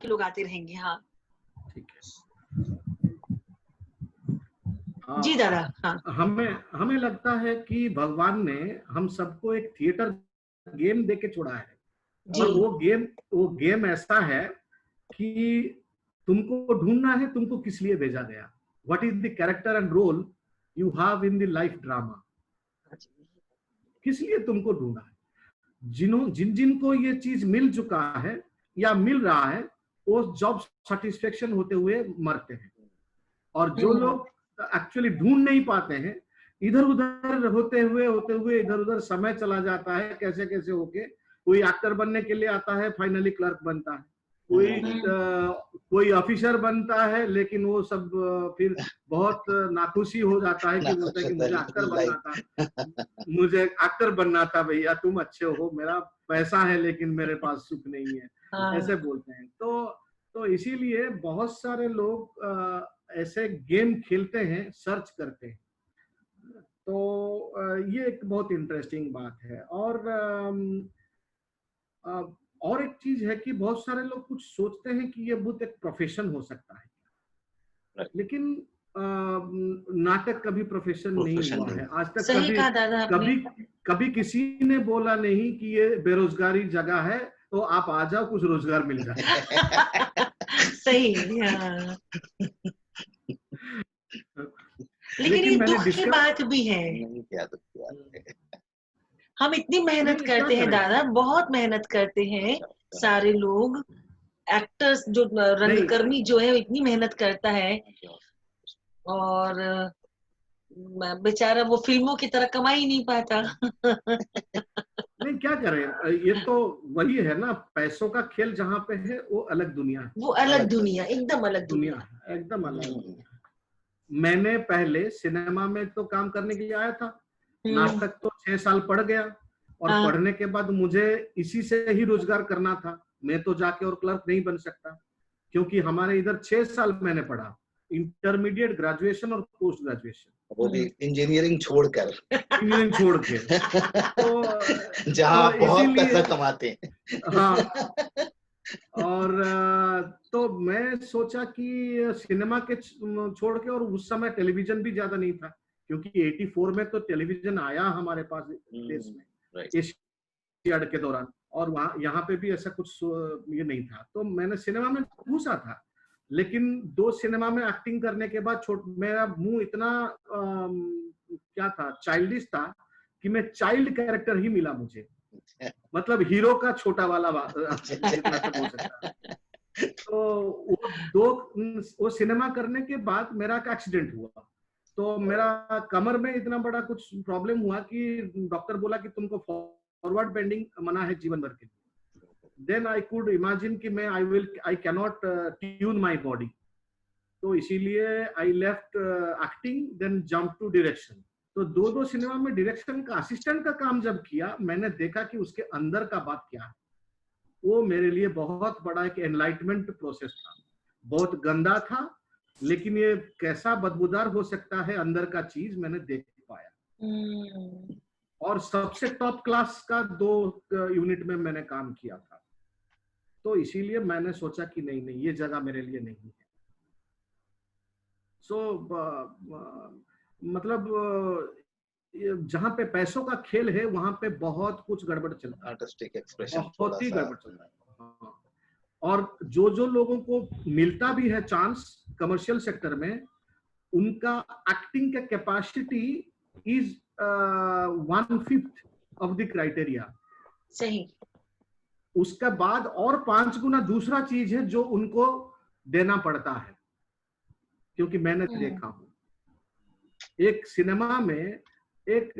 के लोग आते रहेंगे। हाँ ठीक है। जी दादा। हाँ हमें लगता है कि भगवान ने हम सबको एक थिएटर गेम दे के छोड़ा है, और जी। वो गेम ऐसा है कि तुमको ढूंढना है तुमको किस लिए भेजा गया, what is the character and role you have in the life drama, किस लिए तुमको ढूंढा है। जिन को ये चीज मिल चुका है या मिल रहा है, वो जॉब सेटिस्फेक्शन होते हुए मरते हैं, और जो लोग एक्चुअली ढूंढ नहीं पाते हैं, इधर उधर होते हुए इधर उधर समय चला जाता है, कैसे कैसे होके कोई एक्टर बनने के लिए आता है, फाइनली क्लर्क बनता है, कोई ऑफिसर बनता है, लेकिन वो सब फिर बहुत नाखुशी हो जाता है कि बोलता है कि मुझे एक्टर बनना था भैया, तुम अच्छे हो, मेरा पैसा है लेकिन मेरे पास सुख नहीं है, ऐसे बोलते हैं। तो इसीलिए बहुत सारे लोग ऐसे गेम खेलते हैं, सर्च करते हैं। तो ये एक बहुत इंटरेस्टिंग बात है। और एक चीज है कि बहुत सारे लोग कुछ सोचते हैं कि ये बुद्ध एक प्रोफेशन हो सकता है, लेकिन नाटक कभी प्रोफेशन नहीं हुआ है आज तक। सही कहा दादा आपने। कभी किसी ने बोला नहीं कि ये बेरोजगारी जगह है, तो आप आ जाओ, कुछ रोजगार मिल जाए। सही। हाँ। लेकिन ये दुख की बात भी है। हम इतनी मेहनत करते हैं दादा, बहुत मेहनत करते हैं सारे लोग, एक्टर्स जो रंगकर्मी जो है इतनी मेहनत करता है, और बेचारा वो फिल्मों की तरह कमा ही नहीं पाता। नहीं, क्या करें, ये तो वही है ना, पैसों का खेल जहाँ पे है वो अलग दुनिया है, वो अलग दुनिया, एकदम अलग दुनिया है, एकदम अलग दुनिया। मैंने पहले सिनेमा में तो काम करने के लिए आया था, नाटक तो 6 साल पढ़ गया, और पढ़ने के बाद मुझे इसी से ही रोजगार करना था। मैं तो जाके और क्लर्क नहीं बन सकता, क्योंकि हमारे इधर 6 साल मैंने पढ़ा, इंटरमीडिएट, ग्रेजुएशन और पोस्ट ग्रेजुएशन, वो भी इंजीनियरिंग छोड़कर। इंजीनियरिंग छोड़ के। तो जहाँ बहुत पैसा कमाते हैं। हाँ, और तो मैं सोचा कि सिनेमा के छोड़ के, और उस समय टेलीविजन भी ज्यादा नहीं था, क्योंकि 84 में तो टेलीविजन आया हमारे पास देश में, एशियाड के दौरान, और वहाँ यहाँ पे भी ऐसा कुछ ये नहीं था। तो मैंने सिनेमा में घुसा था, लेकिन 2 सिनेमा में एक्टिंग करने के बाद मेरा मुंह इतना क्या था, चाइल्डिश था, कि मैं चाइल्ड कैरेक्टर ही मिला मुझे, मतलब हीरो का छोटा वाला जितना तक हो सकता है। तो वो सिनेमा करने के बाद मेरा एक एक्सीडेंट हुआ, तो मेरा कमर में इतना बड़ा कुछ प्रॉब्लम हुआ कि डॉक्टर बोला कि तुमको फॉरवर्ड बेंडिंग मना है जीवन भर के लिए। देन आई कुड इमेजिन कि मैं I cannot tune my body, तो इसीलिए I left acting, then jump to direction. तो 2 सिनेमा में डायरेक्शन का असिस्टेंट का काम जब किया, मैंने देखा कि उसके अंदर का बात क्या है। वो मेरे लिए बहुत बड़ा एक एनलाइटमेंट प्रोसेस था, बहुत गंदा था, लेकिन ये कैसा बदबूदार हो सकता है अंदर का चीज, मैंने देख पाया। और सबसे टॉप क्लास का 2 यूनिट में मैंने काम किया था, तो इसीलिए मैंने सोचा कि नहीं, ये जगह मेरे लिए नहीं है। मतलब जहाँ पे पैसों का खेल है, वहां पे बहुत कुछ गड़बड़ चलता है, आर्टिस्टिक एक्सप्रेशन बहुत ही गड़बड़ चलता है। और जो लोगों को मिलता भी है चांस कमर्शियल सेक्टर में, उनका एक्टिंग का capacity is 1/5 of the criteria. सही। उसका बाद और 5 गुना दूसरा चीज है जो उनको देना पड़ता है, क्योंकि मैंने देखा हूं एक सिनेमा में एक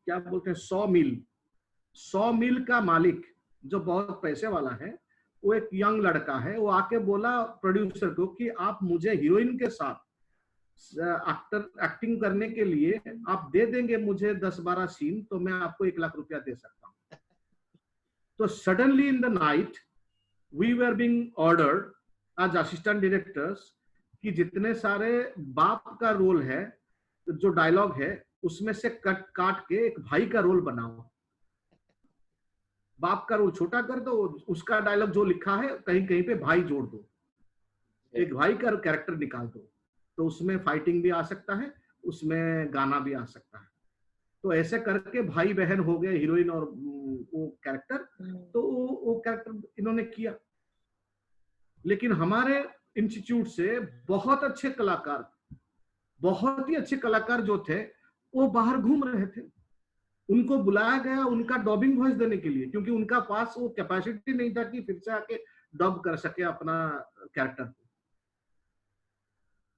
क्या बोलते हैं 100 मील का मालिक जो बहुत पैसे वाला है, वो एक यंग लड़का है, वो आके बोला प्रोड्यूसर को कि आप मुझे हीरोइन के साथ एक्टिंग करने के लिए आप दे देंगे मुझे 10-12 सीन, तो मैं आपको 1 लाख रुपया दे सकता हूं। तो suddenly in the night we were being ordered as assistant directors कि जितने सारे बाप का रोल है, जो डायलॉग है, उसमें से काट के एक भाई का रोल बनाओ। बाप का रोल छोटा कर दो, उसका डायलॉग जो लिखा है कहीं कहीं पे भाई जोड़ दो, एक भाई का कैरेक्टर निकाल दो, तो उसमें फाइटिंग भी आ सकता है, उसमें गाना भी आ सकता है। तो ऐसे करके भाई बहन हो गए हीरोइन और वो कैरेक्टर, तो वो कैरेक्टर इन्होंने किया। लेकिन हमारे इंस्टीट्यूट से बहुत अच्छे कलाकार, बहुत ही अच्छे कलाकार जो थे वो बाहर घूम रहे थे, उनको बुलाया गया उनका डबिंग वॉइस देने के लिए, क्योंकि उनका पास वो कैपेसिटी नहीं था कि फिर से आके डब कर सके अपना कैरेक्टर को।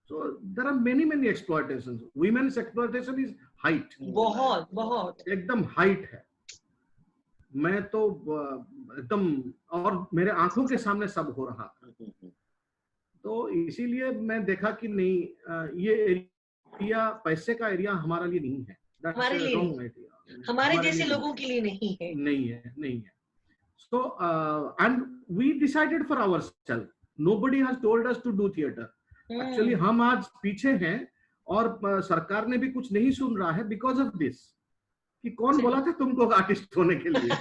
So there are many exploitations. Women's exploitation is height. बहुत एकदम हाइट है। मैं तो एकदम, और मेरे आंखों के सामने सब हो रहा था। तो इसीलिए मैं देखा कि नहीं, ये एरिया, पैसे का एरिया हमारा लिए नहीं है। हमारे लिए नहीं, हमारे जैसे लोगों के लिए नहीं है, नहीं है। So and we decided for ourselves. Nobody has told us to do theater. Actually हम आज पीछे हैं और सरकार ने भी कुछ नहीं सुन रहा है बिकॉज ऑफ दिस, कि कौन बोला था तुमको आर्टिस्ट होने के लिए।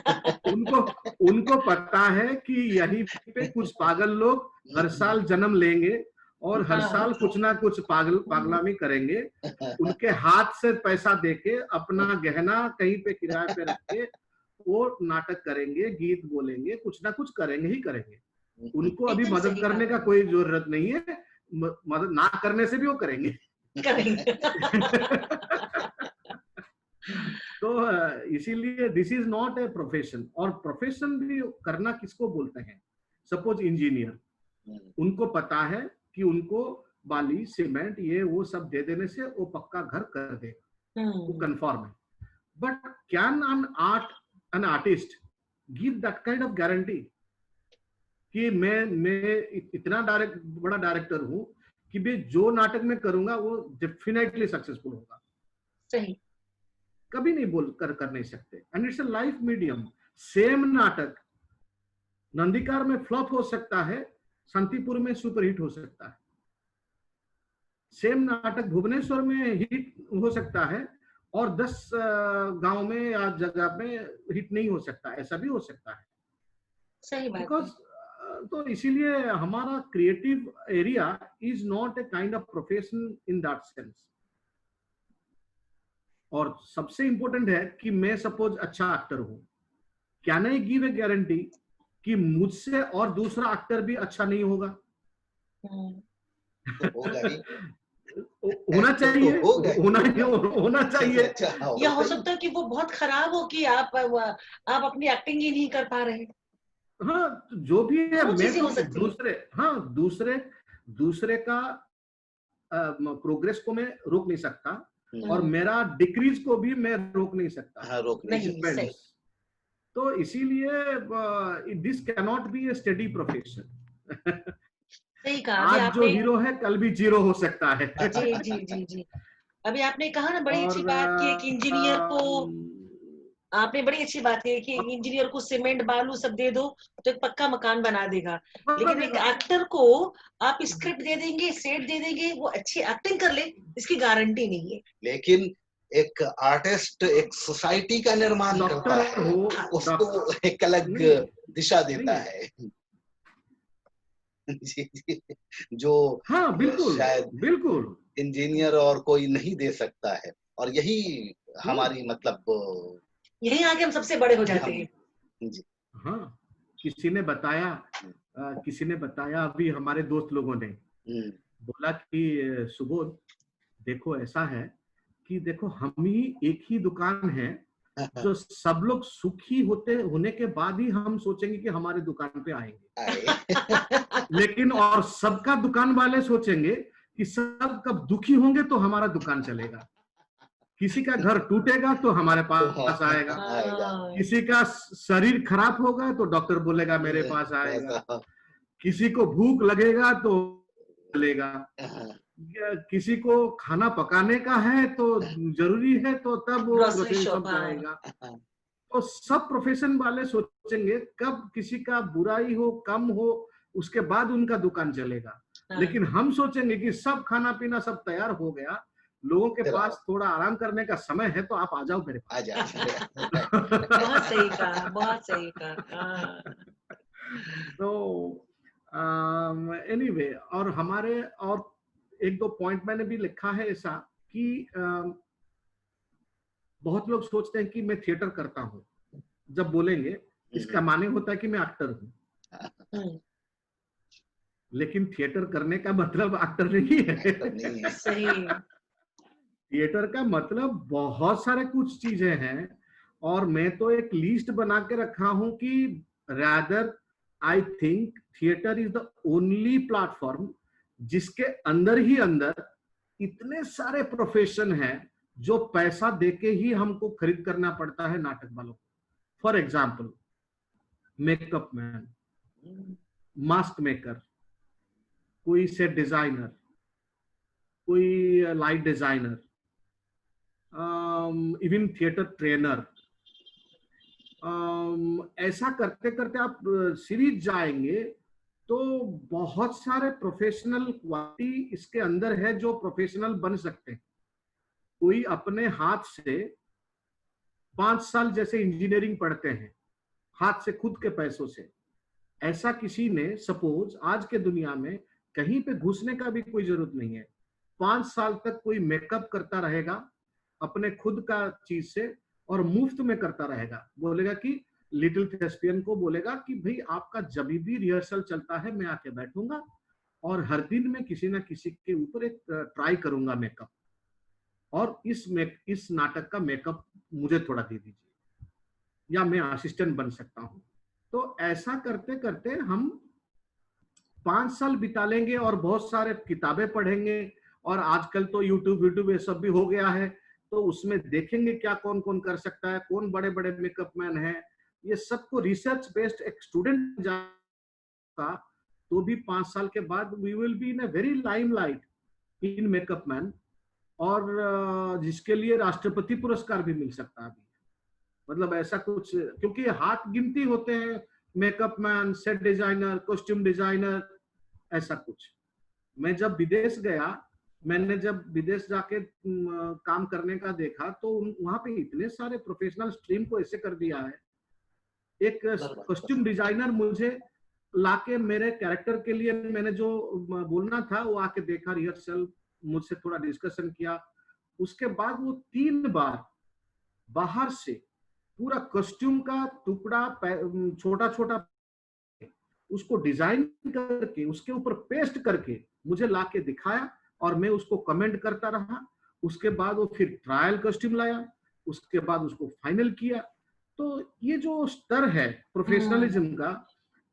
उनको पता है कि यही पे कुछ पागल लोग हर साल जन्म लेंगे और हर साल कुछ ना कुछ पागलामी करेंगे, उनके हाथ से पैसा देके अपना गहना कहीं पे किराए पे रख के वो नाटक करेंगे, गीत बोलेंगे, कुछ ना कुछ करेंगे ही करेंगे। उनको अभी मदद करने का कोई जरूरत नहीं है, मदद ना करने से भी वो करेंगे। तो इसीलिए this is not a profession. और प्रोफेशन भी करना किसको बोलते हैं? सपोज इंजीनियर, उनको पता है कि उनको बाली, सीमेंट, ये वो सब दे देने से वो पक्का घर कर देगा, वो कंफर्म है। But can an artist give that kind of guarantee कि मैं इतना बड़ा डायरेक्टर हूं कि मैं जो नाटक में करूंगा वो डेफिनेटली सक्सेसफुल होगा? सही, कभी नहीं कर नहीं सकते। And it's a life medium. Same नाटक नंदीकार में फ्लॉप हो सकता है, शांतिपुर में सुपरहिट हो सकता है। सेम नाटक भुवनेश्वर में हिट हो सकता है और 10 गांव में या जगह में हिट नहीं हो सकता, ऐसा भी हो सकता है। सही बात। बिकॉज तो इसीलिए हमारा creative area is not a kind of profession in that sense. और सबसे इंपॉर्टेंट है कि मैं सपोज अच्छा एक्टर हूं, can I give a guarantee कि मुझसे और दूसरा एक्टर भी अच्छा नहीं होगा? होना चाहिए, होना चाहिए। या हो सकता है कि वो बहुत खराब हो कि आप अपनी एक्टिंग ही नहीं कर पा रहे। हाँ, जो भी है, मैं तो दूसरे का प्रोग्रेस को मैं रोक नहीं सकता और मेरा डिक्रीज को भी मैं रोक नहीं सकता। नहीं, तो इसीलिए this can not be A study profession. सही कहा। आज जो हीरो है कल भी जीरो हो सकता है। जी जी जी जी। अभी आपने कहा ना, बड़ी अच्छी बात की, एक इंजीनियर को आपने बड़ी अच्छी बात की कि इंजीनियर को सीमेंट बालू सब दे दो तो एक पक्का मकान बना देगा, लेकिन एक एक्टर को आप स्क्रिप्ट दे देंगे, सेट दे देंगे, वो अच्छी एक्टिंग कर ले, इसकी गारंटी नहीं है। लेकिन एक आर्टिस्ट एक सोसाइटी का निर्माण करता है, उसको एक अलग दिशा देता है। जी, जो हाँ, बिल्कुल इंजीनियर और कोई नहीं दे सकता है। और यही हमारी मतलब यही आगे हम सबसे बड़े हो जाते हैं। जी हाँ, किसी ने बताया अभी हमारे दोस्त लोगों ने बोला कि सुबोध देखो, ऐसा है कि देखो हम ही एक ही दुकान है जो सब लोग सुखी होने के बाद ही हम सोचेंगे कि हमारे दुकान पे आएंगे। लेकिन और सबका दुकान वाले सोचेंगे कि सब कब दुखी होंगे तो हमारा दुकान चलेगा। किसी का घर टूटेगा तो हमारे पास आएगा, किसी का शरीर खराब होगा तो डॉक्टर बोलेगा मेरे पास आएगा, किसी को भूख लगेगा तो चलेगा, किसी को खाना पकाने का है तो जरूरी है तो तब वो सब आएगा। तो सब प्रोफेशन वाले सोचेंगे कब किसी का बुराई हो, कम हो, उसके बाद उनका दुकान चलेगा। लेकिन हम सोचेंगे कि सब खाना पीना सब तैयार हो गया, लोगों के चलो। पास थोड़ा आराम करने का समय है तो आप आ जाओ मेरे आ जाए बहुत सही कहा, बहुत सही कहा। हाँ। तो एनीवे और हमारे और एक दो पॉइंट मैंने भी लिखा है ऐसा कि बहुत लोग सोचते हैं कि मैं थिएटर करता हूँ, जब बोलेंगे इसका माने होता है कि मैं एक्टर हूँ, हम्म, लेकिन थिएटर करने का मतलब एक्टर नहीं है। नहीं है। सही। थिएटर का मतलब बहुत सारे कुछ चीजें हैं, और मैं तो एक लिस्ट बना के रखा हूं कि rather I think theatre is the only platform जिसके अंदर ही अंदर इतने सारे प्रोफेशन हैं जो पैसा देके ही हमको खरीद करना पड़ता है नाटक वालों को। For example makeup man, mask maker, कोई सेट डिजाइनर, कोई light designer, even theatre trainer. ऐसा करते करते आप सीरीज जाएंगे तो बहुत सारे प्रोफेशनल क्वालिटी इसके अंदर है जो प्रोफेशनल बन सकते हैं। कोई अपने हाथ से 5 साल जैसे इंजीनियरिंग पढ़ते हैं हाथ से खुद के पैसों से, ऐसा किसी ने सपोज आज के दुनिया में कहीं पे घुसने का भी कोई जरूरत नहीं है, 5 साल तक कोई मेकअप करता रहेगा अपने खुद का चीज से और मुफ्त में करता रहेगा। बोलेगा कि लिटिल थेस्पियन को बोलेगा कि भाई आपका जब भी रिहर्सल चलता है मैं आके बैठूंगा और हर दिन मैं किसी ना किसी के ऊपर एक ट्राई करूंगा मेकअप, और इस नाटक का मेकअप मुझे थोड़ा दे दीजिए या मैं असिस्टेंट बन सकता हूं। तो ऐसा करते करते हम 5 साल बिता लेंगे और बहुत सारे किताबें पढ़ेंगे, और आजकल तो यूट्यूब ये सब भी हो गया है, तो उसमें देखेंगे क्या कौन कौन कर सकता है, कौन बड़े बड़े मेकअप मैन है, ये सबको रिसर्च बेस्ड एक स्टूडेंट जाएगा तो भी 5 साल के बाद we will be in a very limelight in makeup man, और जिसके लिए राष्ट्रपति पुरस्कार भी मिल सकता है। मतलब ऐसा कुछ, क्योंकि हाथ गिनती होते हैं makeup man, set designer, costume designer, ऐसा कुछ। मैं जब विदेश गया, मैंने जब विदेश जाके काम करने का देखा तो वहां पे इतने सारे प्रोफेशनल स्ट्रीम को ऐसे कर दिया है। एक कॉस्ट्यूम डिजाइनर मुझे लाके मेरे कैरेक्टर के लिए मैंने जो बोलना था वो आके देखा, रिहर्सल मुझसे थोड़ा डिस्कशन किया, उसके बाद वो 3 बार बाहर से पूरा कॉस्ट्यूम का टुकड़ा छोटा छोटा उसको डिजाइन करके उसके ऊपर पेस्ट करके मुझे लाके दिखाया और मैं उसको कमेंट करता रहा। उसके बाद वो फिर ट्रायल कॉस्ट्यूम लाया, उसके बाद उसको फाइनल किया। तो ये जो स्तर है प्रोफेशनलिज्म का,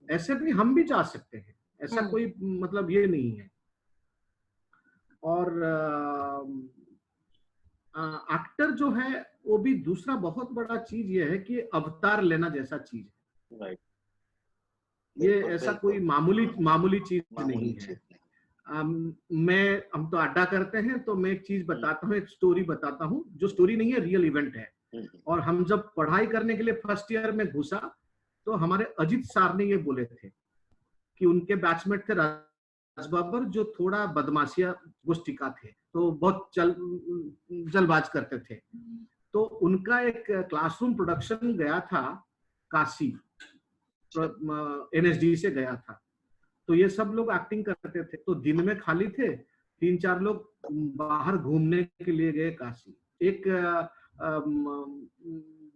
ऐसे भी हम भी जा सकते हैं, ऐसा कोई मतलब ये नहीं है। और एक्टर जो है वो भी दूसरा बहुत बड़ा चीज ये है कि अवतार लेना जैसा चीज है। राइट। ये ऐसा कोई मामूली चीज नहीं है। हम तो अड्डा करते हैं, तो मैं एक चीज बताता हूँ, एक स्टोरी बताता हूँ, जो स्टोरी नहीं है, रियल इवेंट है। और हम जब पढ़ाई करने के लिए फर्स्ट ईयर में घुसा तो हमारे अजीत सर ने ये बोले थे कि उनके बैचमेट थे राज बब्बर, जो थोड़ा बदमाशिया गोष्ठिका थे, तो बहुत जलबाज करते थे। तो उनका एक क्लासरूम प्रोडक्शन गया था काशी, NSD से गया था। तो ये सब लोग एक्टिंग करते थे, तो दिन में खाली थे, 3-4 लोग बाहर घूमने के लिए गए काशी। एक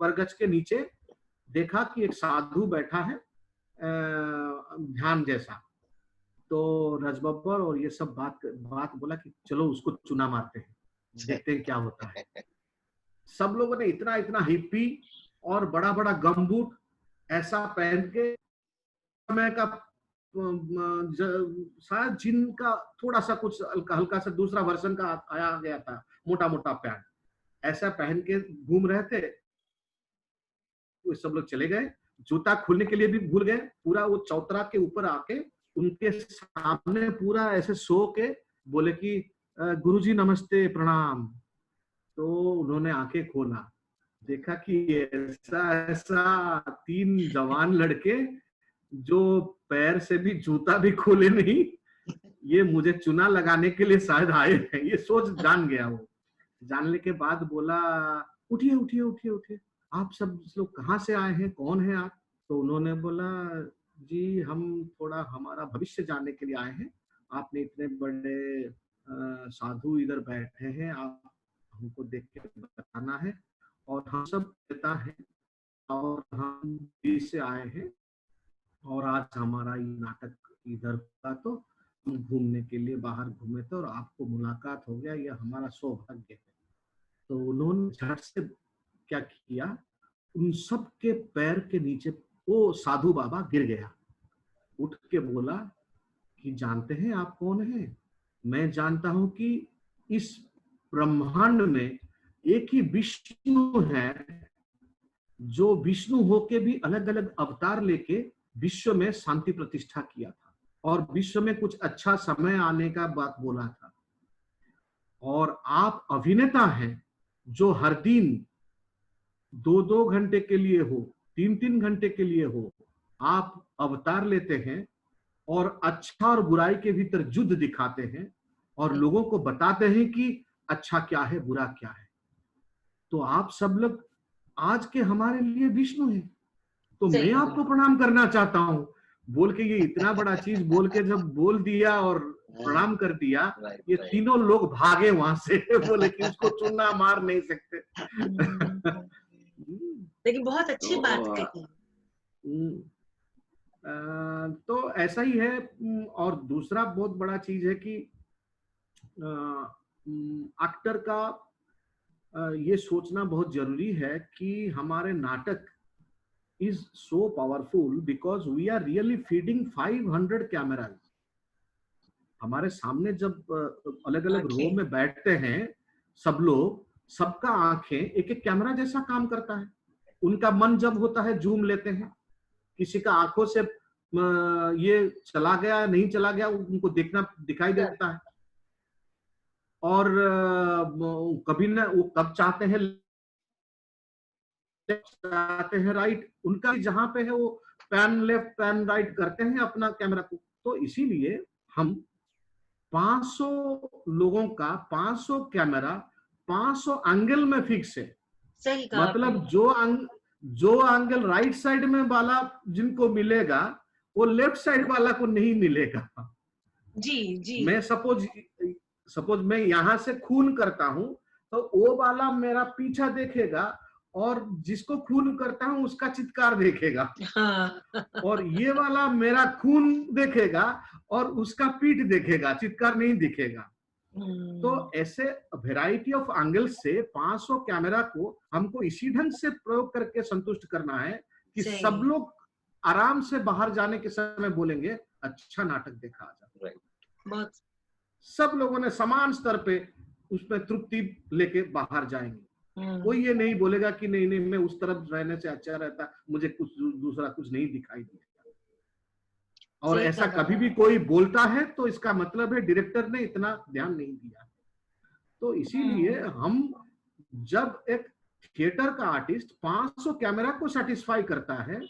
बरगछ के नीचे देखा कि एक साधु बैठा है ध्यान जैसा। तो रजबब्बर और ये सब बात बोला कि चलो उसको चुना मारते हैं, देखते हैं क्या होता है। सब लोगों ने इतना इतना हिप्पी और बड़ा बड़ा गमबूट ऐसा पहन के, समय का शायद जिनका थोड़ा सा कुछ हल्का सा दूसरा वर्जन का आया गया था, मोटा मोटा पैंट ऐसा पहन के घूम रहे थे। वो सब लोग चले गए, जूता खोलने के लिए भी भूल गए। पूरा वो चौतरा के ऊपर आके उनके सामने पूरा ऐसे सो के बोले कि गुरुजी नमस्ते प्रणाम। तो उन्होंने आंखें खोला, देखा कि ऐसा 3 जवान लड़के जो पैर से भी जूता भी खोले नहीं, ये मुझे चुना लगाने के लिए शायद आए हैं, ये सोच जान गया वो। जानने के बाद बोला उठिए उठिए उठिए उठिए, आप सब लोग कहाँ से आए हैं, कौन है आप? तो उन्होंने बोला जी हम थोड़ा हमारा भविष्य जानने के लिए आए हैं, आपने इतने बड़े साधु इधर बैठे हैं, आप हमको देख के बताना है, और हम सब नेता हैं और हम दिल्ली से आए हैं, और आज हमारा ये नाटक इधर का, तो हम घूमने के लिए बाहर घूमे थे और आपको मुलाकात हो गया, ये हमारा सौभाग्य है। तो उन्होंने झट से क्या किया, उन सब के पैर के नीचे वो साधु बाबा गिर गया, उठ के बोला कि जानते हैं आप कौन हैं? मैं जानता हूं कि इस ब्रह्मांड में एक ही विष्णु है, जो विष्णु होके भी अलग अलग अवतार लेके विश्व में शांति प्रतिष्ठा किया था, और विश्व में कुछ अच्छा समय आने का बात बोला था, और आप अभिनेता हैं जो हर दिन 2-2 घंटे के लिए हो, 3-3 घंटे के लिए हो, आप अवतार लेते हैं और अच्छा और बुराई के भीतर युद्ध दिखाते हैं और लोगों को बताते हैं कि अच्छा क्या है, बुरा क्या है। तो आप सब लोग आज के हमारे लिए विष्णु हैं, तो मैं आपको प्रणाम करना चाहता हूं, बोल के ये इतना बड़ा चीज बोल के जब बोल दिया और प्रणाम कर दिया, ये तीनों लोग भागे वहां से, बोले कि उसको चूना मार नहीं सकते। लेकिन बहुत अच्छी बात कही। तो ऐसा ही है। और दूसरा बहुत बड़ा चीज है कि एक्टर का ये सोचना बहुत जरूरी है कि हमारे नाटक is so powerful because we are really feeding 500 cameras. हमारे सामने जब अलग अलग रो में बैठते हैं सब लोग, सबका आंखें एक एक कैमरा जैसा काम करता है। उनका मन जब होता है जूम लेते हैं, किसी का आंखों से ये चला गया नहीं चला गया उनको देखना दिखाई देता है, और कभी ना वो कब चाहते हैं आते हैं राइट, उनका जहां पे है वो पैन लेफ्ट पैन राइट करते हैं अपना कैमरा को। तो इसीलिए हम 500 लोगों का 500 कैमरा 500 एंगल में फिक्स है। सही कहा, मतलब जो एंगल राइट साइड में वाला जिनको मिलेगा वो लेफ्ट साइड वाला को नहीं मिलेगा। जी जी। मैं सपोज मैं यहां से खून करता हूं तो वो वाला मेरा पीछा देखेगा और जिसको खून करता हूं उसका चित्कार देखेगा। हाँ। और ये वाला मेरा खून देखेगा और उसका पीठ देखेगा, चित्कार नहीं दिखेगा। तो ऐसे वैरायटी ऑफ एंगल से 500 कैमरा को हमको इसी ढंग से प्रयोग करके संतुष्ट करना है कि सब लोग आराम से बाहर जाने के समय बोलेंगे अच्छा नाटक देखा आज। बहुत सब लोगों ने समान स्तर पे उसमें तृप्ति लेके बाहर जाएंगे। कोई ये नहीं बोलेगा कि नहीं नहीं मैं उस तरफ रहने से अच्छा रहता, मुझे कुछ दूसरा कुछ नहीं दिखाई दिया। और ऐसा कभी भी कोई बोलता है तो इसका मतलब है डायरेक्टर ने इतना ध्यान नहीं दिया। तो इसीलिए हम जब एक थिएटर का आर्टिस्ट 500 कैमरा को सेटिस्फाई करता है,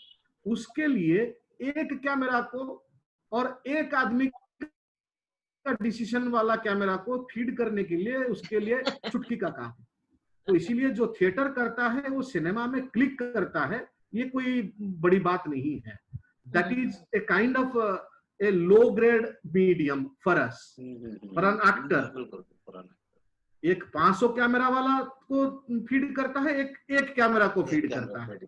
उसके लिए एक कैमरा को और एक आदमी का डिसीजन वाला कैमरा को फीड करने के लिए उसके लिए चुटकी का काम है। तो इसीलिए जो थिएटर करता है वो सिनेमा में क्लिक करता है, ये कोई बड़ी बात नहीं है। That is a kind of A low grade medium for us, for an actor. एक 500 कैमरा वाला को फीड करता है, एक कैमरा को फीड करता है,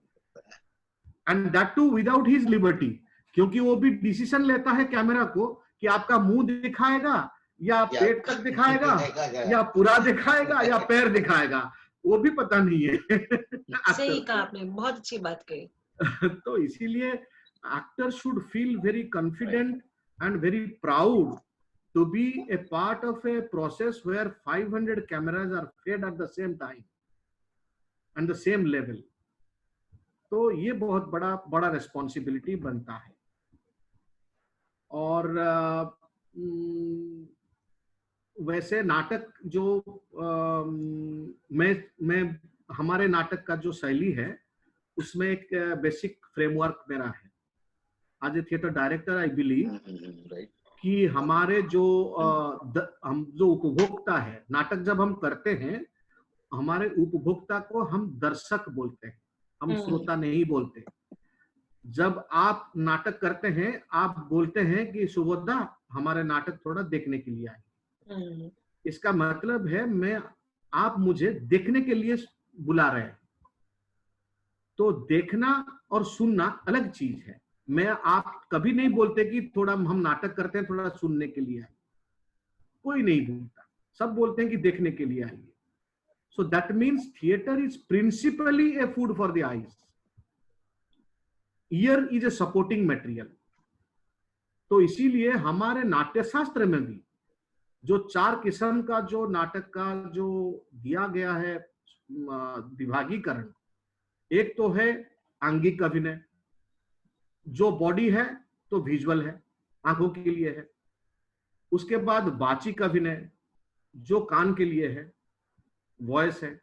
and that too without his liberty, क्योंकि वो भी डिसीजन लेता है कैमरा को कि आपका मुंह दिखाएगा या पेट तक दिखाएगा या पूरा दिखाएगा या पैर दिखाएगा, वो भी पता नहीं है। सही कहा आपने, बहुत अच्छी बात कही। तो इसीलिए actor should feel very confident and very proud to be a part of a process where 500 cameras are fed at the same time and the same level. तो ये बहुत बड़ा रिस्पॉन्सिबिलिटी बनता है। और वैसे नाटक जो मैं हमारे नाटक का जो शैली है उसमें एक बेसिक फ्रेमवर्क मेरा है। As a theatre director I believe कि हमारे जो हम जो उपभोक्ता है, नाटक जब हम करते हैं हमारे उपभोक्ता को हम दर्शक बोलते हैं, हम श्रोता नहीं बोलते। जब आप नाटक करते हैं, आप बोलते हैं कि सुबोधा हमारे नाटक थोड़ा देखने के लिए आए। इसका मतलब है आप मुझे देखने के लिए बुला रहे हैं। तो देखना और सुनना अलग चीज है। आप कभी नहीं बोलते कि थोड़ा हम नाटक करते हैं, थोड़ा सुनने के लिए आइए। कोई नहीं बोलता, सब बोलते हैं कि देखने के लिए आइए। So that means theater is principally a food for the eyes. Ear is a supporting material. तो इसीलिए हमारे नाट्य शास्त्र में भी जो 4 किस्म का जो नाटक का जो दिया गया है विभागीकरण, एक तो है आंगिक अभिनय, जो बॉडी है तो विजुअल है, आंखों के लिए है। उसके बाद वाचिक अभिनय, जो कान के लिए है, वॉइस है।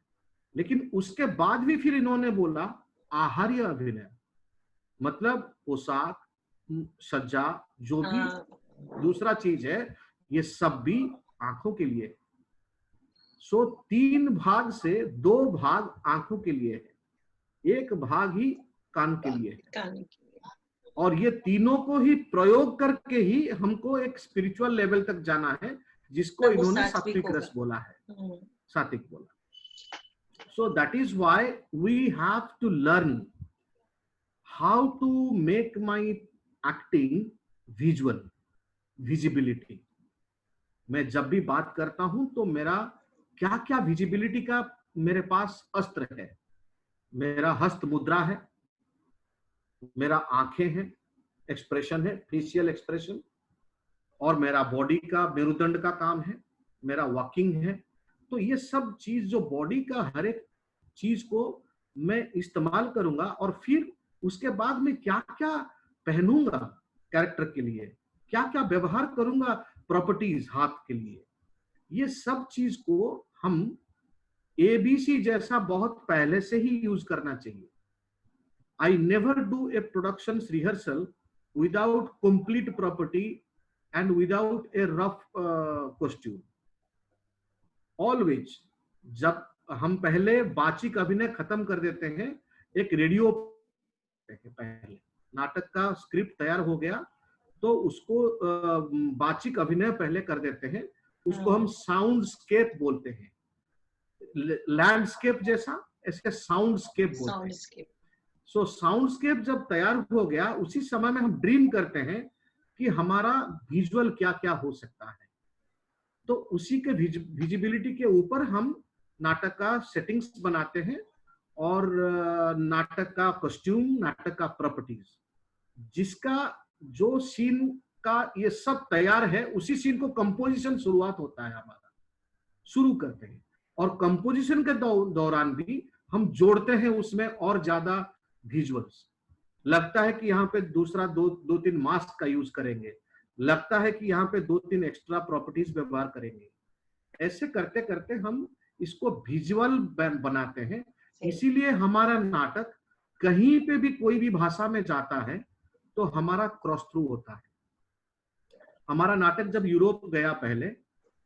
लेकिन उसके बाद भी फिर इन्होंने बोला आहार्य अभिनय, मतलब पोशाक, सज्जा, जो भी दूसरा चीज है, ये सब भी आंखों के लिए है। सो 3 भाग से 2 भाग आंखों के लिए है, 1 भाग ही कान के लिए है। और ये तीनों को ही प्रयोग करके ही हमको एक स्पिरिचुअल लेवल तक जाना है, जिसको इन्होंने सात्विक रस बोला है, सात्विक बोला। So that is why we have to learn how to make my acting visual, visibility. मैं जब भी बात करता हूं तो मेरा क्या क्या विजिबिलिटी का मेरे पास अस्त्र है। मेरा हस्त मुद्रा है, मेरा आंखें हैं, एक्सप्रेशन है, फेशियल एक्सप्रेशन, और मेरा बॉडी का मेरुदंड का काम है, मेरा वॉकिंग है। तो ये सब चीज जो बॉडी का हर एक चीज को मैं इस्तेमाल करूंगा, और फिर उसके बाद में क्या क्या पहनूंगा कैरेक्टर के लिए, क्या क्या व्यवहार करूंगा प्रॉपर्टीज हाथ के लिए, ये सब चीज को हम एबीसी जैसा बहुत पहले से ही यूज करना चाहिए। I never do a production rehearsal without complete property and without a rough costume. Always, जब हम पहले वाचिक अभिनय खत्म कर देते हैं, एक रेडियो पहले नाटक का स्क्रिप्ट तैयार हो गया तो उसको वाचिक अभिनय पहले कर देते हैं, उसको हम साउंड स्केप बोलते हैं। लैंडस्केप जैसा इसके साउंड स्केप बोलते हैं। सो साउंडस्केप जब तैयार हो गया, उसी समय में हम ड्रीम करते हैं कि हमारा विजुअल क्या क्या हो सकता है। तो उसी के विजिबिलिटी के ऊपर हम नाटक का सेटिंग्स बनाते हैं, और नाटक का कॉस्ट्यूम, नाटक का प्रॉपर्टीज, जिसका जो सीन का ये सब तैयार है, उसी सीन को कंपोजिशन शुरुआत होता है हमारा, शुरू करते हैं। और कंपोजिशन के दौरान भी हम जोड़ते हैं उसमें और ज्यादा विजुअल्स। लगता है कि यहाँ पे दूसरा 2-3 मास्क का यूज करेंगे, लगता है कि यहाँ पे 2-3 एक्स्ट्रा प्रॉपर्टीज व्यवहार करेंगे। ऐसे करते करते हम इसको विजुअल बनाते हैं। इसीलिए हमारा नाटक कहीं पे भी कोई भी भाषा में जाता है तो हमारा क्रॉस थ्रू होता है। हमारा नाटक जब यूरोप गया पहले,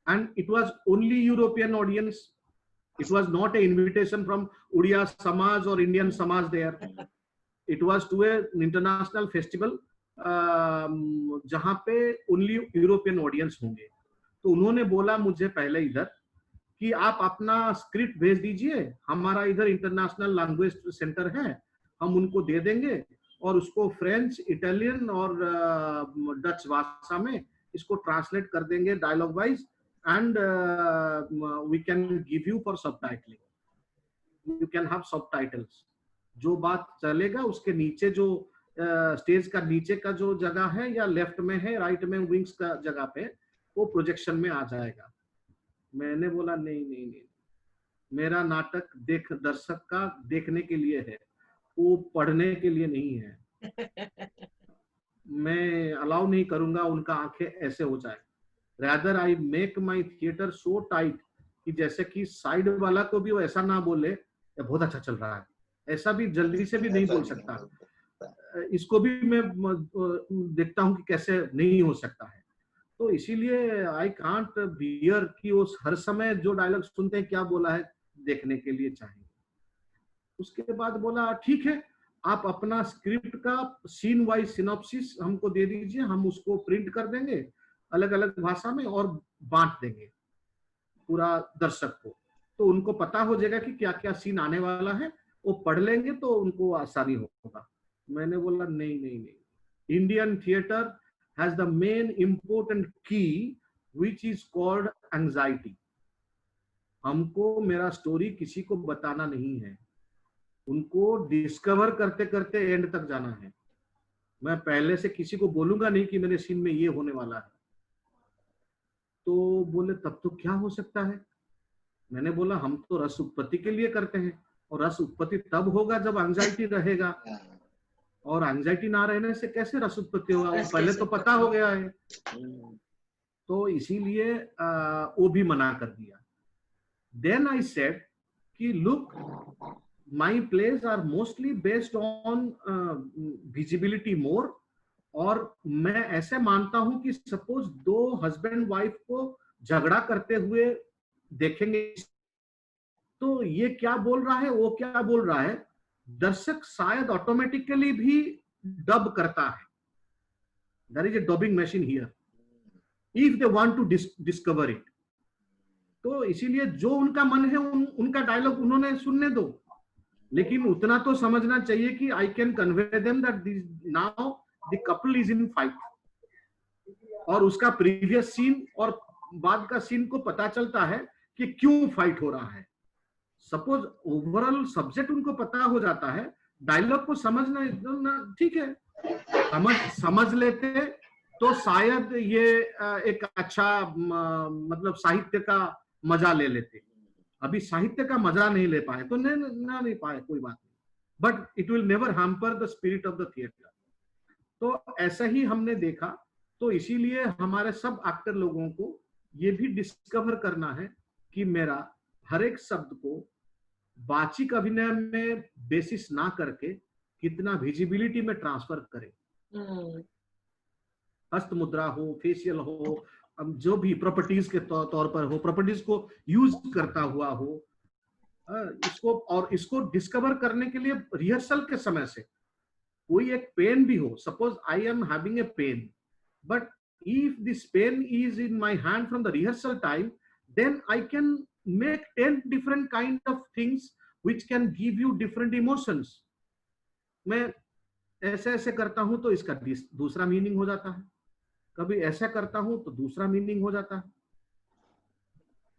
and it was only European audience, it was not an invitation from Udiya Samaj or Indian Samaj there. It was to an international festival जहां पे ओनली यूरोपियन ऑडियंस होंगे। तो उन्होंने बोला मुझे पहले इधर कि आप अपना स्क्रिप्ट भेज दीजिए, हमारा इधर इंटरनेशनल लैंग्वेज सेंटर है, हम उनको दे देंगे और उसको फ्रेंच, इटालियन और डच भाषा में इसको ट्रांसलेट कर देंगे dialogue wise, and we can give you for subtitling. You can have subtitles. जो बात चलेगा उसके नीचे जो स्टेज का नीचे का जो जगह है, या लेफ्ट में है, राइट में विंग्स का जगह पे, वो प्रोजेक्शन में आ जाएगा। मैंने बोला नहीं, मेरा नाटक दर्शक का देखने के लिए है, वो पढ़ने के लिए नहीं है। मैं अलाउ नहीं करूंगा उनका आंखें ऐसे हो जाए। Rather I make my theater so tight कि जैसे कि साइड वाला को भी वो ऐसा ना बोले बहुत अच्छा चल रहा है, ऐसा भी जल्दी से भी नहीं बोल सकता। इसको भी मैं देखता हूँ कि कैसे नहीं हो सकता है। तो इसीलिए I can't bear कि वो हर समय जो डायलॉग सुनते हैं क्या बोला है, देखने के लिए चाहेंगे। उसके बाद बोला ठीक है, आप अपना स्क्रिप्ट का सीन वाइज सिनॉप्सिस हमको दे दीजिए, हम उसको प्रिंट कर देंगे अलग अलग भाषा में और बांट देंगे पूरा दर्शक को, तो उनको पता हो जाएगा कि क्या क्या सीन आने वाला है, वो पढ़ लेंगे तो उनको आसानी होगा। मैंने बोला नहीं नहीं नहीं, Indian theatre has the main important की विच इज कॉल्ड एंजाइटी। हमको मेरा स्टोरी किसी को बताना नहीं है, उनको डिस्कवर करते करते एंड तक जाना है। मैं पहले से किसी को बोलूंगा नहीं कि मेरे सीन में ये होने वाला है। तो बोले तब तो क्या हो सकता है? मैंने बोला हम तो रस उत्पत्ति के लिए करते हैं, और रस उत्पत्ति तब होगा जब एंजाइटी रहेगा, और एंजाइटी ना रहने से कैसे रस उत्पत्ति होगा, पहले तो पता हो गया है। तो इसीलिए वो भी मना कर दिया। देन आई सेड कि look, my pledges are mostly based on visibility more, और मैं ऐसे मानता हूं कि सपोज दो हस्बैंड वाइफ को झगड़ा करते हुए देखेंगे तो ये क्या बोल रहा है, वो क्या बोल रहा है, दर्शक शायद ऑटोमेटिकली भी डब करता है। There is a dubbing machine here if they want to discover it. तो इसीलिए जो उनका मन है उनका डायलॉग उन्होंने सुनने दो, लेकिन उतना तो समझना चाहिए कि I can convey them that now the couple is in fight, और उसका प्रीवियस सीन और बाद का सीन को पता चलता है कि क्यों फाइट हो रहा है। सपोज ओवरऑल सब्जेक्ट उनको पता हो जाता है, डायलॉग को समझना ठीक है, समझ लेते तो शायद ये एक अच्छा मतलब साहित्य का मजा ले लेते। अभी साहित्य का मजा नहीं ले पाए तो नहीं पाए, कोई बात नहीं, but it will never hamper the spirit of the theatre. तो ऐसा ही हमने देखा। तो इसीलिए हमारे सब एक्टर लोगों को ये भी डिस्कवर करना है कि मेरा हर एक शब्द को वाचिक अभिनय में बेसिस ना करके कितना विजिबिलिटी में ट्रांसफर करे। हस्त मुद्रा हो, फेशियल हो, जो भी प्रॉपर्टीज के तौर पर हो, प्रॉपर्टीज को यूज करता हुआ हो, इसको डिस्कवर करने के लिए रिहर्सल के समय से कोई एक पेन भी हो। Suppose I am having a pain, but if this pain is in my hand from the rehearsal time, then I can make 10 different kind of things which can give you different emotions. मैं ऐसे ऐसे करता हूं तो इसका दूसरा meaning हो जाता है, कभी ऐसा करता हूं तो दूसरा मीनिंग हो जाता है,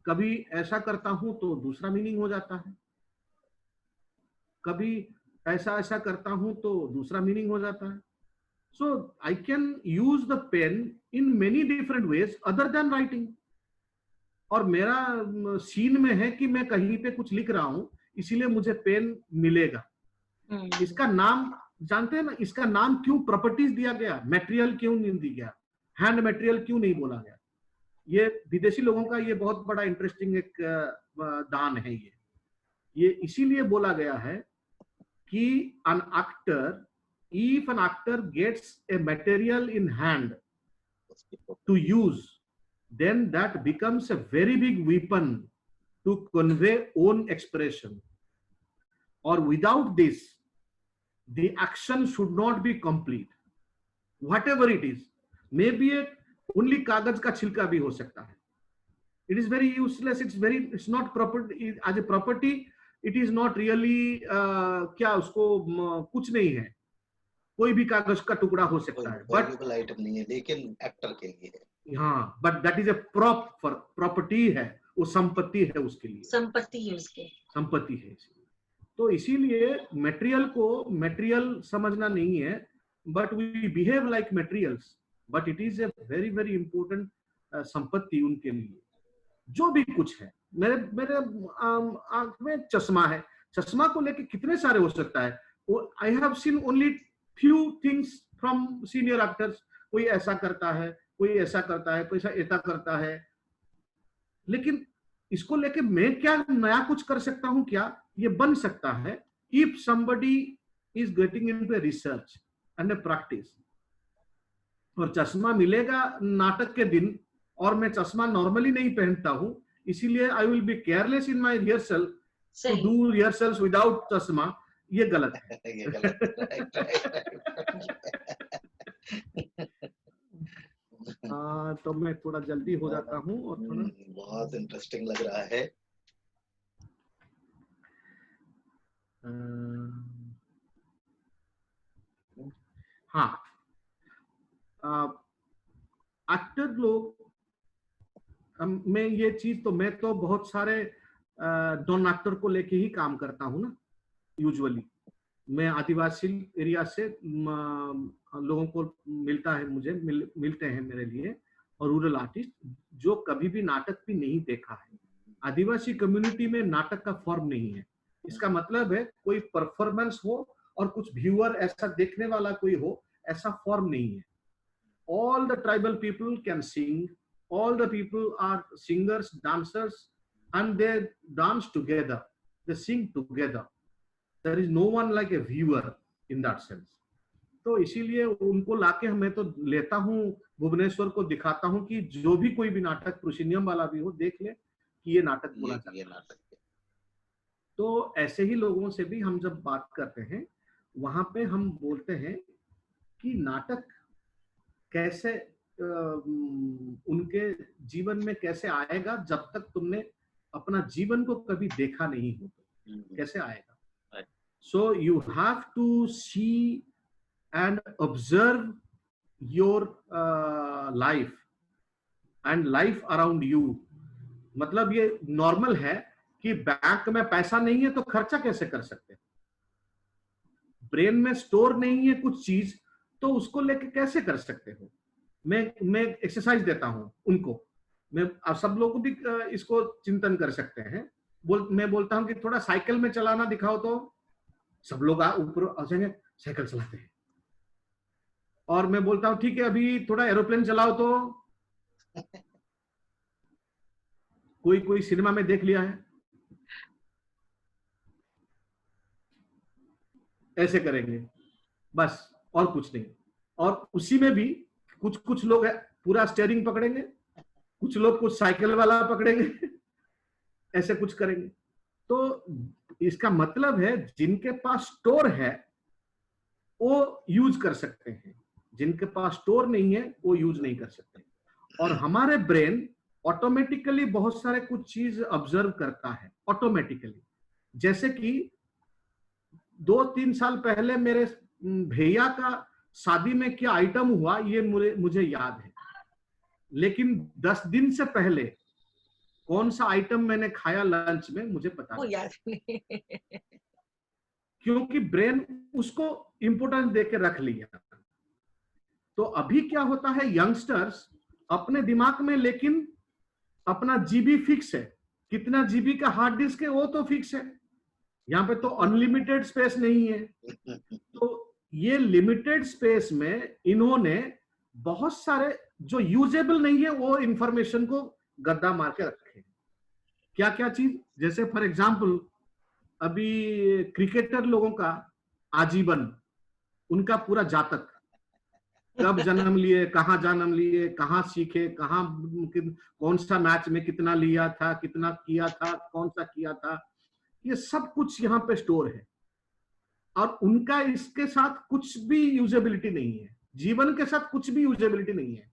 कभी ऐसा करता हूं तो दूसरा मीनिंग हो जाता है, कभी ऐसा ऐसा करता हूं तो दूसरा मीनिंग हो जाता है। So I can use the pen in many different ways other than writing. और मेरा सीन में है कि मैं कहीं पे कुछ लिख रहा हूं, इसीलिए मुझे पेन मिलेगा। इसका नाम जानते हैं ना, इसका नाम क्यों प्रॉपर्टीज दिया गया, मटेरियल क्यों नहीं दिया गया, हैंड मटेरियल क्यों नहीं बोला गया? ये विदेशी लोगों का ये बहुत बड़ा इंटरेस्टिंग एक दान है। ये इसीलिए बोला गया है कि an actor, if an actor gets a material in hand to use, then that becomes a very big weapon to convey own expression. Or without this, the action should not be complete. Whatever it is, maybe only कागज का छिलका भी हो सकता है. It is very useless. It's not property as a property. It is not really क्या उसको कुछ नहीं है. कोई भी कागज का टुकड़ा हो सकता है, बट आइटम नहीं है, लेकिन एक्टर के लिए हाँ, but that is a property है, वो संपत्ति है, उसके लिए संपत्ति है, उसके संपत्ति है। तो इसीलिए मटेरियल को मटेरियल समझना नहीं है, but we behave like materials, but it is a very very important संपत्ति उनके लिए। जो भी कुछ है, मेरे आंख में चश्मा है, चश्मा को लेके कितने सारे हो सकता है। I have seen only few things from senior actors. कोई ऐसा करता है, कोई ऐसा करता है, कोई ऐसा करता है, लेकिन इसको लेके मैं क्या नया कुछ कर सकता हूं, क्या ये बन सकता है if somebody is getting into a research and a practice। और चश्मा मिलेगा नाटक के दिन, और मैं चश्मा नॉर्मली नहीं पहनता हूं, इसीलिए I will be careless in my rehearsal to do rehearsals without चश्मा, ये गलत है। ये गलत तो मैं थोड़ा जल्दी हो जाता हूँ और थोड़ा बहुत इंटरेस्टिंग लग रहा है। हाँ, एक्टर लोग मैं ये चीज तो मैं तो बहुत सारे नॉन एक्टर को लेके ही काम करता हूँ ना। यूजुअली मैं आदिवासी एरिया से लोगों को मिलता है, मुझे मिलते हैं मेरे लिए, और रूरल आर्टिस्ट जो कभी भी नाटक भी नहीं देखा है। आदिवासी कम्युनिटी में नाटक का फॉर्म नहीं है। इसका मतलब है कोई परफॉर्मेंस हो और कुछ व्यूअर ऐसा देखने वाला कोई हो, ऐसा फॉर्म नहीं है। All the tribal people can sing, all the people are singers, dancers, and they dance together, they sing together. There is no one like a viewer in that sense. तो इसीलिए उनको लाके मैं तो लेता हूँ भुवनेश्वर को, दिखाता हूँ कि जो भी कोई भी नाटक प्रोसिनियम वाला भी हो देख ले कि ये नाटक बोला जाता है। तो ऐसे ही लोगों से भी हम जब बात करते हैं वहां पे हम बोलते हैं कि नाटक कैसे उनके जीवन में कैसे आएगा, जब तक तुमने अपना जीवन को कभी देखा नहीं हो तो कैसे आएगा। So you have to see and observe your life and life around you. मतलब ये नॉर्मल है कि बैंक में पैसा नहीं है तो खर्चा कैसे कर सकते हैं, ब्रेन में स्टोर नहीं है कुछ चीज तो उसको लेके कैसे कर सकते हो। मैं एक्सरसाइज देता हूं उनको, मैं आप सब लोग भी इसको चिंतन कर सकते हैं। मैं बोलता हूं कि थोड़ा साइकिल में चलाना दिखाओ तो सब लोग ऊपर आ जाएंगे, साइकिल चलाते हैं। और मैं बोलता हूं ठीक है अभी थोड़ा एरोप्लेन चलाओ तो कोई सिनेमा में देख लिया है, ऐसे करेंगे बस और कुछ नहीं। और उसी में भी कुछ लोग पूरा स्टीयरिंग पकड़ेंगे, कुछ लोग कुछ साइकिल वाला पकड़ेंगे, ऐसे कुछ करेंगे। तो इसका मतलब है जिनके पास स्टोर है वो यूज कर सकते हैं, जिनके पास स्टोर नहीं है वो यूज नहीं कर सकते। और हमारे ब्रेन ऑटोमेटिकली बहुत सारे कुछ चीज ऑब्जर्व करता है ऑटोमेटिकली। जैसे कि 2-3 साल पहले मेरे भैया का शादी में क्या आइटम हुआ ये मुझे याद है, लेकिन 10 दिन से पहले कौन सा आइटम मैंने खाया लंच में मुझे पता नहीं, याद नहीं। क्योंकि ब्रेन उसको इंपोर्टेंस देके रख लिया। तो अभी क्या होता है, यंगस्टर्स अपने दिमाग में लेकिन अपना जीबी फिक्स है, कितना जीबी का हार्ड डिस्क है वो तो फिक्स है, यहाँ पे तो अनलिमिटेड स्पेस नहीं है। तो ये लिमिटेड स्पेस में इन्होंने बहुत सारे जो यूजेबल नहीं है वो इंफॉर्मेशन को गद्दा मार के रखे। क्या क्या चीज, जैसे फॉर एग्जांपल अभी क्रिकेटर लोगों का आजीवन, उनका पूरा जातक, कब जन्म लिए, कहाँ जन्म लिए, कहाँ सीखे, कहाँ कौन सा मैच में कितना लिया था, कितना किया था, कौन सा किया था, ये सब कुछ यहाँ पे स्टोर है। और उनका इसके साथ कुछ भी यूजेबिलिटी नहीं है, जीवन के साथ कुछ भी यूजेबिलिटी नहीं है।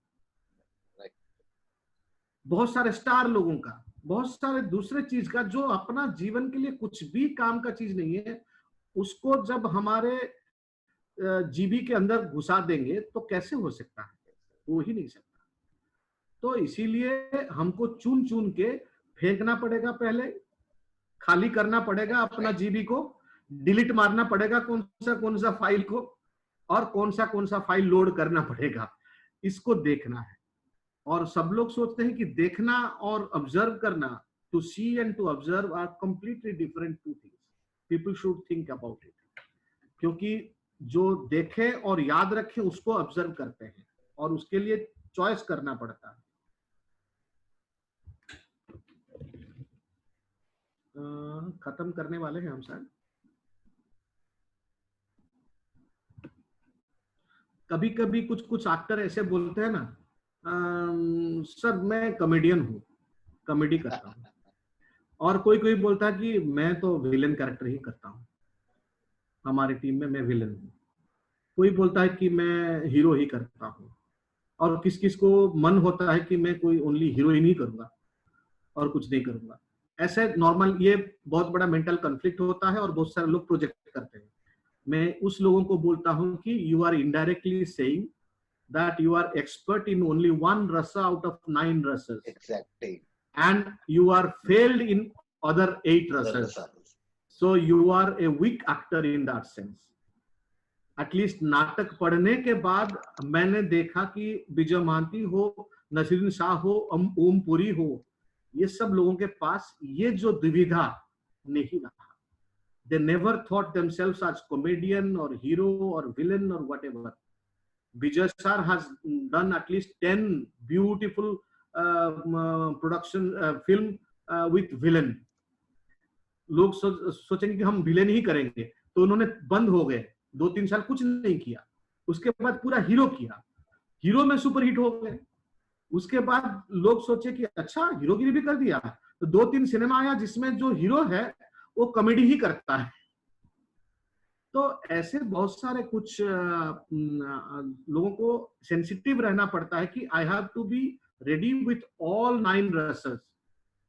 बहुत सारे स्टार लोगों का, बहुत सारे दूसरे चीज का जो अपना जीवन के लिए कुछ भी काम का चीज नहीं है, उसको जब हमारे जीबी के अंदर घुसा देंगे तो कैसे हो सकता है, हो ही नहीं सकता। तो इसीलिए हमको चुन चुन के फेंकना पड़ेगा, पहले खाली करना पड़ेगा अपना जीबी को, डिलीट मारना पड़ेगा कौन सा फाइल को, और कौन सा फाइल लोड करना पड़ेगा, इसको देखना है। और सब लोग सोचते हैं कि देखना और ऑब्जर्व करना, to see and to observe are completely different two things. People should think about it, क्योंकि जो देखे और याद रखे उसको ऑब्जर्व करते हैं और उसके लिए चॉइस करना पड़ता है। खत्म करने वाले हैं हम शायद। कभी कभी कुछ एक्टर ऐसे बोलते हैं ना, सर मैं कॉमेडियन हूँ, कॉमेडी करता हूँ, और कोई कोई बोलता है कि मैं तो विलेन कैरेक्टर ही करता हूँ, हमारी टीम में मैं विलेन हूँ। कोई बोलता है कि मैं हीरो ही करता हूँ, और किस किस को मन होता है कि मैं कोई ओनली हीरोइन ही करूंगा और कुछ नहीं करूंगा। ऐसे नॉर्मल ये बहुत बड़ा मेंटल कॉन्फ्लिक्ट होता है और बहुत सारे लोग प्रोजेक्ट करते हैं। मैं उस लोगों को बोलता हूं कि you are indirectly saying that you are expert in only one rasa out of 9 rasas. Exactly. And you are failed in other 8 rasas. So you are a weak actor in that sense. At least नाटक पढ़ने के बाद मैंने देखा कि विजय महांती हो, नसीरुद्दीन शाह हो, ओम पुरी हो, ये सब लोगों के पास ये जो दुविधा नहीं रहा. They never thought themselves as comedian or hero or villain or whatever. Vijay sir has done at least 10 beautiful production film with villain. लोग सोचेंगे कि हम विलेन ही करेंगे, तो उन्होंने बंद हो गए, 2-3 साल कुछ नहीं किया, उसके बाद पूरा हीरो किया, हीरो में सुपर हिट हो गए. उसके बाद लोग सोचे कि अच्छा हीरोगिरी भी कर दिया, तो 2-3 सिनेमा आया जिसमें जो हीरो है वो कॉमेडी ही करता है. तो ऐसे बहुत सारे कुछ लोगों को सेंसिटिव रहना पड़ता है कि I have to be ready with all 9 rasas.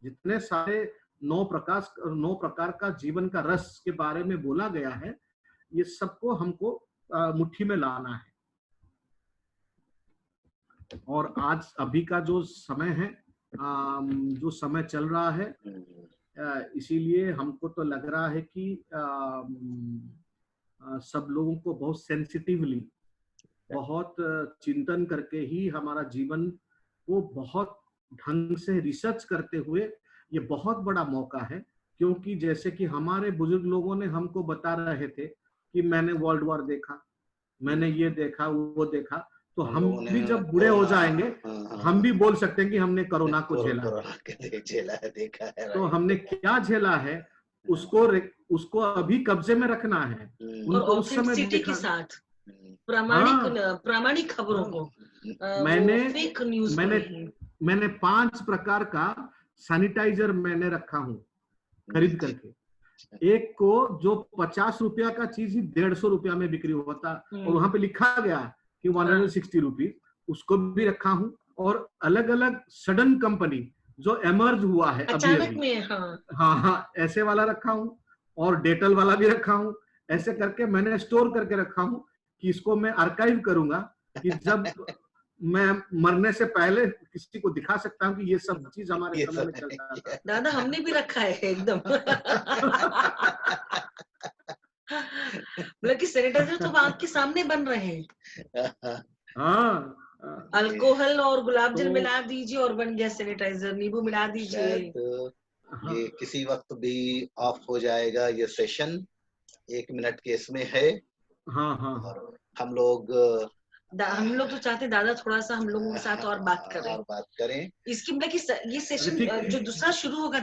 जितने सारे 9 प्रकार का जीवन का रस के बारे में बोला गया है, ये सबको हमको मुट्ठी में लाना है. और आज अभी का जो समय है, जो समय चल रहा है, इसीलिए हमको तो लग रहा है कि सब लोगों को बहुत सेंसिटिवली, बहुत चिंतन करके ही हमारा जीवन को बहुत ढंग से रिसर्च करते हुए, ये बहुत बड़ा मौका है. क्योंकि जैसे कि हमारे बुजुर्ग लोगों ने हमको बता रहे थे कि मैंने वर्ल्ड वॉर देखा, मैंने ये देखा, वो देखा, तो हम भी जब बूढ़े हो जाएंगे हम भी बोल सकते हैं कि हमने कोरोना को झेला है, देखा है. तो हमने क्या झेला है उसको अभी कब्जे में रखना है. उनको उस समय के साथ प्रामाणिक खबरों को, मैंने 5 प्रकार का सैनिटाइजर मैंने रखा हूँ खरीद करके. एक को जो 50 रुपया का चीज ही 150 रुपया में बिक्री होता, और वहां पे लिखा गया कि 160 रुपीज, उसको भी रखा हूँ. और अलग अलग सडन कंपनी जो एमर्ज हुआ है अचानक में, हाँ, ऐसे वाला रखा हूँ, और डेटल वाला भी रखा हूँ. ऐसे करके मैंने स्टोर करके रखा हूँ कि इसको मैं आर्काइव करूंगा कि जब मैं मरने से पहले किसी को दिखा सकता हूँ कि ये सब चीज हमारे समय में चलता था. दादा हमने भी रखा है एकदम. मतलब कि सैनिटाइजर तो आपके सामने बन रहे हैं. हाँ, अल्कोहल और गुलाब जल मिला दीजिए और बन गया सैनिटाइजर. नींबू मिला दीजिए. ये किसी वक्त भी ऑफ हो जाएगा ये सेशन. 1 मिनट के इसमें है. हाँ. और हम लोग तो चाहते दादा थोड़ा सा हम लोगों के साथ और बात करें. इसकी मतलब कि ये सेशन जो दूसरा शुरू होगा